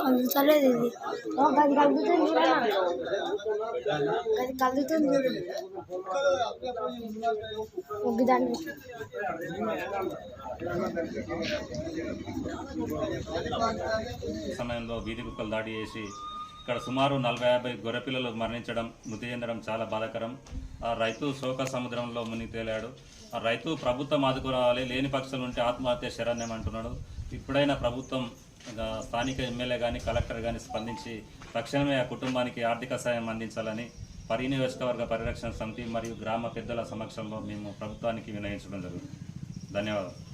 కలుగుతలేదు ఇది గది కలుగుతుంది గది కలుగుతుంది దాన్ని సమయంలో వీధి కుక్కలు దాడి చేసి ఇక్కడ సుమారు 40-50 గొర్రెపిల్లలు మరణించడం, మృతి చెందడం చాలా బాధాకరం. ఆ రైతు శోక సముద్రంలో మునిగి తేలాడు. ఆ రైతు ప్రభుత్వం ఆదుకోవాలి, లేని పక్షులు ఉంటే ఆత్మహత్య శరణ్యం అంటున్నాడు. ఇప్పుడైనా ప్రభుత్వం స్థానిక ఎమ్మెల్యే కానీ కలెక్టర్ కానీ స్పందించి తక్షణమే ఆ కుటుంబానికి ఆర్థిక సాయం అందించాలని నియోజకవర్గ పరిరక్షణ సమితి మరియు గ్రామ పెద్దల సమక్షంలో మేము ప్రభుత్వానికి వినయించడం జరుగుతుంది. ధన్యవాదాలు.